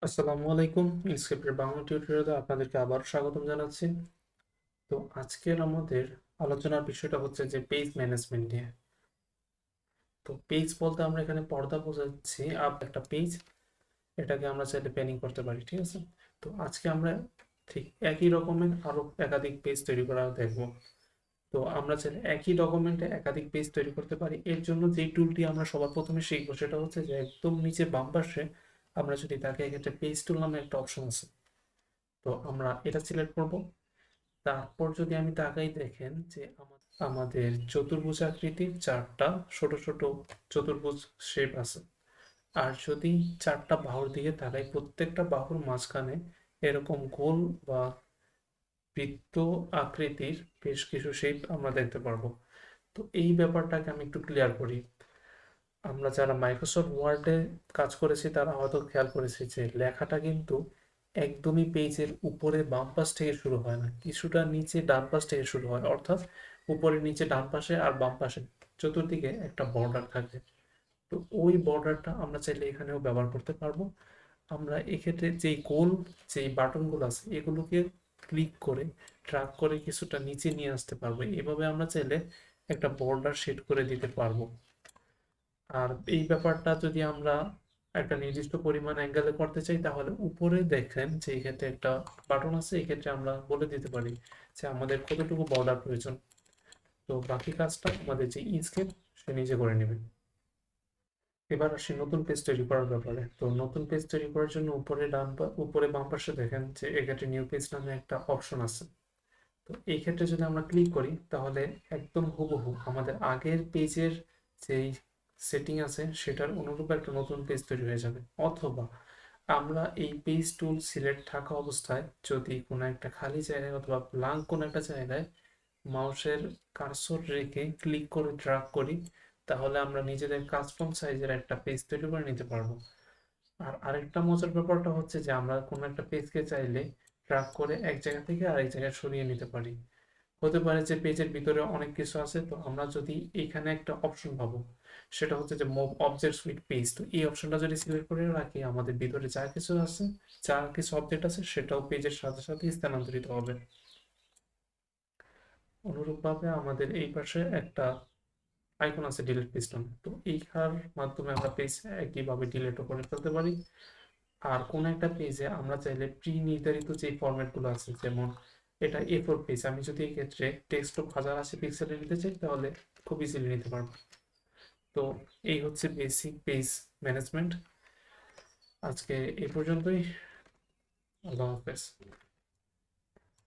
আসসালামু আলাইকুম। ইনস্ক্রিপ্টের বাংলা টিউটোরিয়ালে আপনাদেরকে আবার স্বাগতম জানাচ্ছি। তো আজকের আমাদের আলোচনার বিষয়টা হচ্ছে যে পেজ ম্যানেজমেন্ট নিয়ে। তো পেজ বলতে আমরা এখানে পর্দা বোঝাচ্ছি। একটা পেজ, এটাকে আমরা চাইলে প্যানিং করতে পারি, ঠিক আছে? তো আজকে আমরা ঠিক একই রকমের আরো একাধিক পেজ তৈরি করা দেখব। তো আমরা চাইলে একই ডকুমেন্টে একাধিক পেজ তৈরি করতে পারি। এর জন্য যে টুলটি আমরা সবার প্রথমে শিখবো সেটা হচ্ছে যে একদম নিচে বাম পাশে আমরা যদি তাকে এক্ষেত্রে পেজ টুল নামে একটা অপশন আছে, তো আমরা এটা সিলেক্ট করব। তারপর যদি আমি তাকাই, দেখেন যে আমাদের চতুর্ভুজ আকৃতির চারটা ছোট ছোট চতুর্ভুজ শেপ আছে। আর যদি চারটা বাহুর দিকে তাকাই, প্রত্যেকটা বাহুর মাঝখানে এরকম গোল বা বৃত্ত আকৃতির বেশ কিছু শেপ আমরা দেখতে পারবো। তো এই ব্যাপারটাকে আমি একটু ক্লিয়ার করি। আমরা যারা মাইক্রোসফট ওয়ার্ডে কাজ করেছি তারা হয়তো খেয়াল করেছি যে লেখাটা কিন্তু একদমই পেজের উপরে বাম পাশ থেকে শুরু হয় না, কিছুটা নিচে ডান পাশ থেকে শুরু হয়। অর্থাৎ উপরে নিচে ডান পাশে আর বাম পাশে চতুর্দিকে একটা বর্ডার থাকে। তো ওই বর্ডারটা আমরা চাইলে এখানেও ব্যবহার করতে পারবো। আমরা এক্ষেত্রে যেই গোল যেই বাটনগুলো আছে এগুলোকে ক্লিক করে ড্র্যাগ করে কিছুটা নিচে নিয়ে আসতে পারবো। এভাবে আমরা চাইলে একটা বর্ডার সেট করে দিতে পারবো। আর এই ব্যাপারটা যদি আমরা একটা নির্দিষ্ট পরিমাণ অ্যাঙ্গেলে করতে চাই, তাহলে উপরে দেখেন যে এক্ষেত্রে একটা বাটন আছে, এক্ষেত্রে আমরা বলে দিতে পারি যে আমাদের কতটুকু বর্ডার প্রয়োজন। তো বাকি কাজটা আমাদের যে ইনস্কেপ সে নিজে করে নেবে। এবার আসি নতুন পেজ তৈরি করার ব্যাপারে। তো নতুন পেজ তৈরি করার জন্য উপরে বাম পাশে দেখেন যে এক্ষেত্রে নিউ পেজ নামে একটা অপশন আছে। তো এই ক্ষেত্রে যদি আমরা ক্লিক করি, তাহলে একদম হুবহু আমাদের আগের পেজের যেই সেটিং আছে সেটার অনুরূপ একটা নতুন পেজ তৈরি হয়ে যাবে। অথবা আমরা এই পেজ টুল সিলেক্ট থাকা অবস্থায় যদি কোনো একটা খালি জায়গায় অথবা ব্ল্যাঙ্ক কোনো একটা জায়গায় মাউসের কার্সর রেখে ক্লিক করে ড্র্যাগ করি, তাহলে আমরা নিজেদের কাস্টম সাইজের একটা পেজ তৈরি করে নিতে পারবো। আর আরেকটা মজার ব্যাপারটা হচ্ছে যে আমরা কোনো একটা পেজকে চাইলে ড্র্যাগ করে এক জায়গা থেকে আরেক জায়গায় সরিয়ে নিতে পারি। হতে পারে যে পেজের ভিতরে অনেক কিছু আছে, তো আমরা যদি এখানে একটা অপশন পাবো, সেটা হচ্ছে যে মুভ অবজেক্টস উইথ পেজ। তো এই অপশনটা যদি সিলেক্ট করে রাখি, আমাদের ভিতরে যা কিছু আছে, যা কিছু অবজেক্ট আছে, সেটাও পেজের সাথে সাথে স্থানান্তরিত হবে। অনুরূপভাবে আমাদের এই পাশে একটা আইকন আছে ডিলিট পেজ নামে। তো এইখার মাধ্যমে আমরা পেজ একইভাবে ডিলিটও করে ফেলতে পারি। আর কোন একটা পেজে আমরা চাইলে প্রি নির্ধারিত যে ফরম্যাটগুলো আছে, যেমন এটা A4 পেজ, আমি যদি এই ক্ষেত্রে টেক্সট 1080 পিক্সেলে নিতে চাই, তাহলে খুব ইজিলি নিতে পারবো। তো এই হচ্ছে বেসিক পেজ ম্যানেজমেন্ট। আজকে এই পর্যন্তই। আল্লাহ হাফেজ।